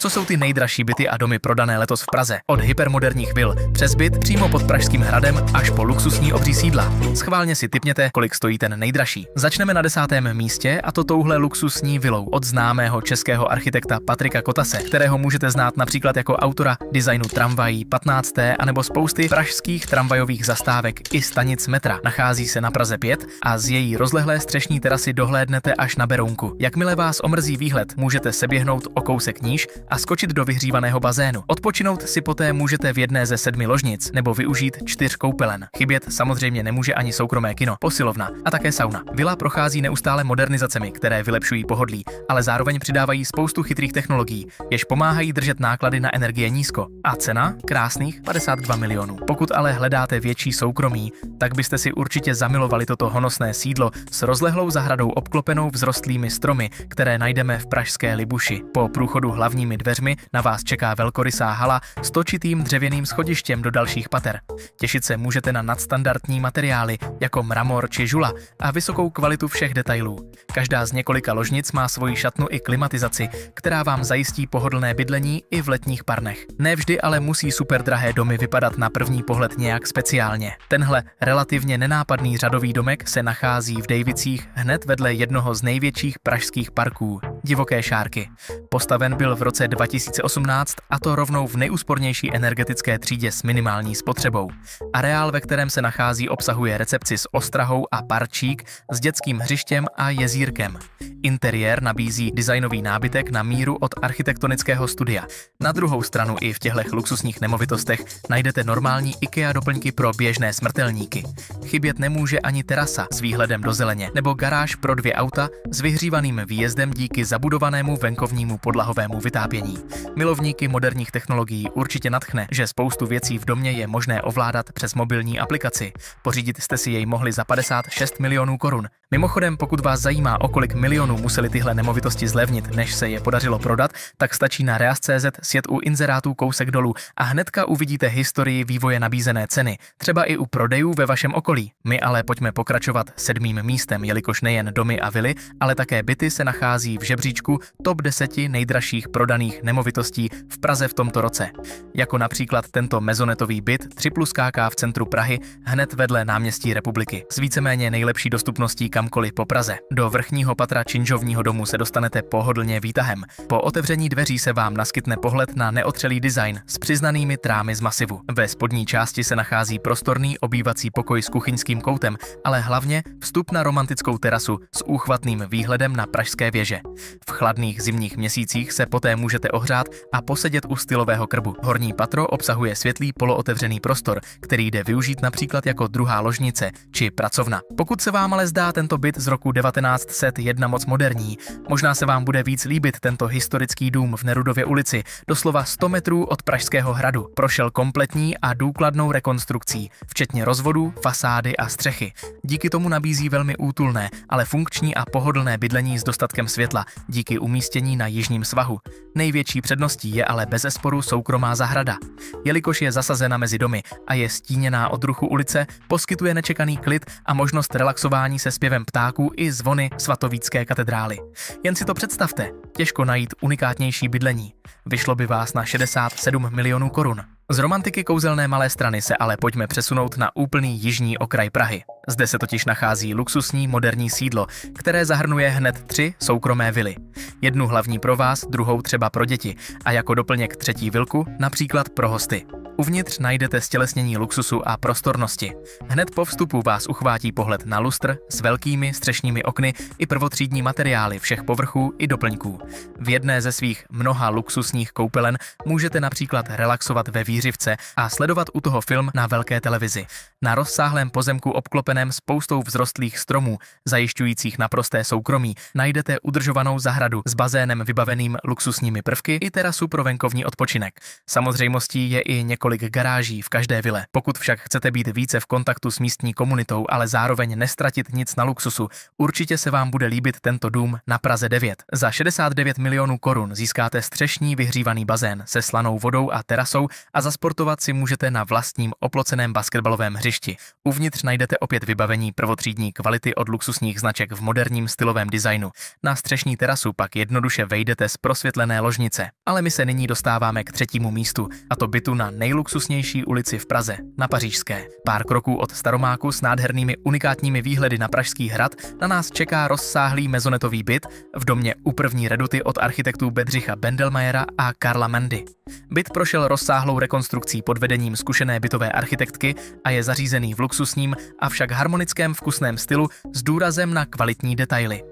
Co jsou ty nejdražší byty a domy prodané letos v Praze? Od hypermoderních vil přes byt přímo pod Pražským hradem až po luxusní obří sídla. Schválně si tipněte, kolik stojí ten nejdražší. Začneme na 10. místě, a to touhle luxusní vilou od známého českého architekta Patrika Kotase, kterého můžete znát například jako autora designu tramvají 15. anebo spousty pražských tramvajových zastávek i stanic metra. Nachází se na Praze 5 a z její rozlehlé střešní terasy dohlédnete až na Berounku. Jakmile vás omrzí výhled, můžete seběhnout o kousek níž a skočit do vyhřívaného bazénu. Odpočinout si poté můžete v jedné ze 7 ložnic nebo využít 4 koupelen. Chybět samozřejmě nemůže ani soukromé kino, posilovna a také sauna. Vila prochází neustále modernizacemi, které vylepšují pohodlí, ale zároveň přidávají spoustu chytrých technologií, jež pomáhají držet náklady na energie nízko. A cena? Krásných 52 milionů. Pokud ale hledáte větší soukromí, tak byste si určitě zamilovali toto honosné sídlo s rozlehlou zahradou obklopenou vzrostlými stromy, které najdeme v pražské Libuši. Po průchodu hlavními dveřmi na vás čeká velkorysá hala s točitým dřevěným schodištěm do dalších pater. Těšit se můžete na nadstandardní materiály jako mramor či žula a vysokou kvalitu všech detailů. Každá z několika ložnic má svoji šatnu i klimatizaci, která vám zajistí pohodlné bydlení i v letních parnech. Nevždy ale musí superdrahé domy vypadat na první pohled nějak speciálně. Tenhle relativně nenápadný řadový domek se nachází v Dejvicích hned vedle jednoho z největších pražských parků, Divoké Šárky. Postaven byl v roce 2018 a to rovnou v nejúspornější energetické třídě s minimální spotřebou. Areál, ve kterém se nachází, obsahuje recepci s ostrahou a parčík s dětským hřištěm a jezírkem. Interiér nabízí designový nábytek na míru od architektonického studia. Na druhou stranu i v těchto luxusních nemovitostech najdete normální IKEA doplňky pro běžné smrtelníky. Chybět nemůže ani terasa s výhledem do zeleně nebo garáž pro 2 auta s vyhřívaným výjezdem díky zabudovanému venkovnímu podlahovému vytápění. Milovníky moderních technologií určitě nadchne, že spoustu věcí v domě je možné ovládat přes mobilní aplikaci. Pořídit jste si jej mohli za 56 milionů korun. Mimochodem, pokud vás zajímá, o kolik milionů museli tyhle nemovitosti zlevnit, než se je podařilo prodat, tak stačí na reas.cz sjet u inzerátů kousek dolů a hnedka uvidíte historii vývoje nabízené ceny, třeba i u prodejů ve vašem okolí. My ale pojďme pokračovat 7. místem, jelikož nejen domy a vily, ale také byty se nachází v žebříčku top 10 nejdražších prodaných nemovitostí v Praze v tomto roce. Jako například tento mezonetový byt 3+KK v centru Prahy hned vedle náměstí Republiky s víceméně nejlepší dostupností kamkoliv po Praze. Do vrchního patra činžovního domu se dostanete pohodlně výtahem. Po otevření dveří se vám naskytne pohled na neotřelý design s přiznanými trámy z masivu. Ve spodní části se nachází prostorný obývací pokoj s kuchyňským koutem, ale hlavně vstup na romantickou terasu s úchvatným výhledem na pražské věže. V chladných zimních měsících se poté můžete ohřát a posedět u stylového krbu. Horní patro obsahuje světlý polootevřený prostor, který jde využít například jako druhá ložnice či pracovna. Pokud se vám ale zdá tento byt z roku 1901 moc moderní, možná se vám bude víc líbit tento historický dům v Nerudově ulici, doslova 100 metrů od Pražského hradu. Prošel kompletní a důkladnou rekonstrukcí, včetně rozvodů, fasády a střechy. Díky tomu nabízí velmi útulné, ale funkční a pohodlné bydlení s dostatkem světla, díky umístění na jižním svahu. Největší předností je ale bezesporu soukromá zahrada. Jelikož je zasazena mezi domy a je stíněná od ruchu ulice, poskytuje nečekaný klid a možnost relaxování se zpěvem ptáků i zvony svatovícké katedrály. Jen si to představte, těžko najít unikátnější bydlení. Vyšlo by vás na 67 milionů korun. Z romantiky kouzelné Malé Strany se ale pojďme přesunout na úplný jižní okraj Prahy. Zde se totiž nachází luxusní moderní sídlo, které zahrnuje hned 3 soukromé vily. Jednu hlavní pro vás, druhou třeba pro děti a jako doplněk 3. vilku například pro hosty. Uvnitř najdete stělesnění luxusu a prostornosti. Hned po vstupu vás uchvátí pohled na lustr s velkými střešními okny i prvotřídní materiály všech povrchů i doplňků. V jedné ze svých mnoha luxusních koupelen můžete například relaxovat ve výřivce a sledovat u toho film na velké televizi. Na rozsáhlém pozemku obklopeném spoustou vzrostlých stromů, zajišťujících naprosté soukromí, najdete udržovanou zahradu s bazénem vybaveným luxusními prvky i terasu pro venkovní odpočinek. Samozřejmostí je i několik garáží v každé vile. Pokud však chcete být více v kontaktu s místní komunitou, ale zároveň nestratit nic na luxusu, určitě se vám bude líbit tento dům na Praze 9. Za 69 milionů korun získáte střešní kompletní vyhřívaný bazén se slanou vodou a terasou a zasportovat si můžete na vlastním oploceném basketbalovém hřišti. Uvnitř najdete opět vybavení prvotřídní kvality od luxusních značek v moderním stylovém designu. Na střešní terasu pak jednoduše vejdete z prosvětlené ložnice. Ale my se nyní dostáváme k třetímu místu, a to bytu na nejluxusnější ulici v Praze, na Pařížské. Pár kroků od Staromáku s nádhernými unikátními výhledy na Pražský hrad na nás čeká rozsáhlý mezonetový byt v domě u první reduty od architektů Bedřicha Bendelmajera a Karla Mandy. Byt prošel rozsáhlou rekonstrukcí pod vedením zkušené bytové architektky a je zařízený v luxusním, avšak harmonickém vkusném stylu s důrazem na kvalitní detaily.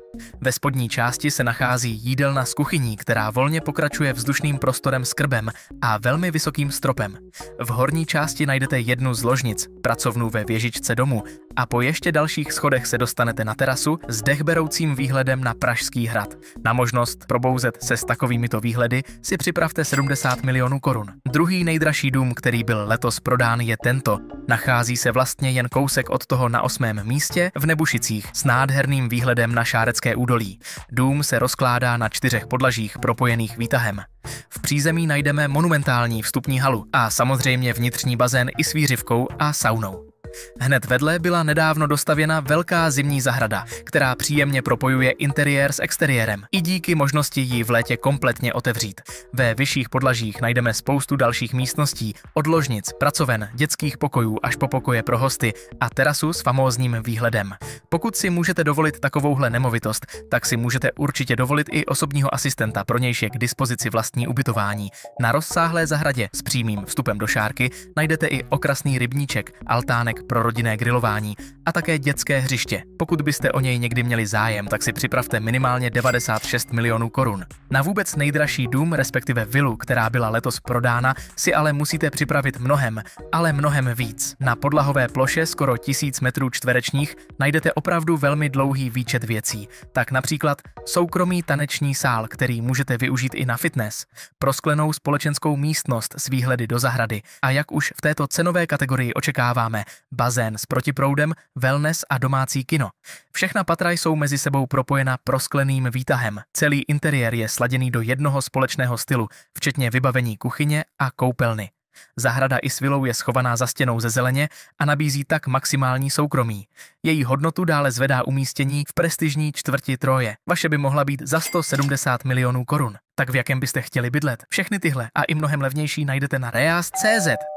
Ve spodní části se nachází jídelna s kuchyní, která volně pokračuje vzdušným prostorem s krbem a velmi vysokým stropem. V horní části najdete jednu z ložnic, pracovnu ve věžičce domu a po ještě dalších schodech se dostanete na terasu s dechberoucím výhledem na Pražský hrad. Na možnost probouzet se s takovýmito výhledy si připravte 70 milionů korun. Druhý nejdražší dům, který byl letos prodán, je tento. Nachází se vlastně jen kousek od toho na 8. místě v Nebušicích s nádherným výhledem na Šárecké údolí. Dům se rozkládá na 4 podlažích propojených výtahem. V přízemí najdeme monumentální vstupní halu a samozřejmě vnitřní bazén i s výřivkou a saunou. Hned vedle byla nedávno dostavěna velká zimní zahrada, která příjemně propojuje interiér s exteriérem, i díky možnosti ji v létě kompletně otevřít. Ve vyšších podlažích najdeme spoustu dalších místností, od ložnic, pracoven, dětských pokojů až po pokoje pro hosty a terasu s famózním výhledem. Pokud si můžete dovolit takovouhle nemovitost, tak si můžete určitě dovolit i osobního asistenta, pro nějž je k dispozici vlastní ubytování. Na rozsáhlé zahradě s přímým vstupem do šárky najdete i okrasný rybníček, altánek pro rodinné grilování a také dětské hřiště. Pokud byste o něj někdy měli zájem, tak si připravte minimálně 96 milionů korun. Na vůbec nejdražší dům, respektive vilu, která byla letos prodána, si ale musíte připravit mnohem, ale mnohem víc. Na podlahové ploše skoro 1000 metrů čtverečních najdete opravdu velmi dlouhý výčet věcí. Tak například soukromý taneční sál, který můžete využít i na fitness, prosklenou společenskou místnost s výhledy do zahrady a jak už v této cenové kategorii očekáváme, bazén s protiproudem, wellness a domácí kino. Všechna patra jsou mezi sebou propojena proskleným výtahem. Celý interiér je sladěný do jednoho společného stylu, včetně vybavení kuchyně a koupelny. Zahrada i s vilou je schovaná za stěnou ze zeleně a nabízí tak maximální soukromí. Její hodnotu dále zvedá umístění v prestižní čtvrti Troje. Vaše by mohla být za 170 milionů korun. Tak v jakém byste chtěli bydlet? Všechny tyhle a i mnohem levnější najdete na reas.cz.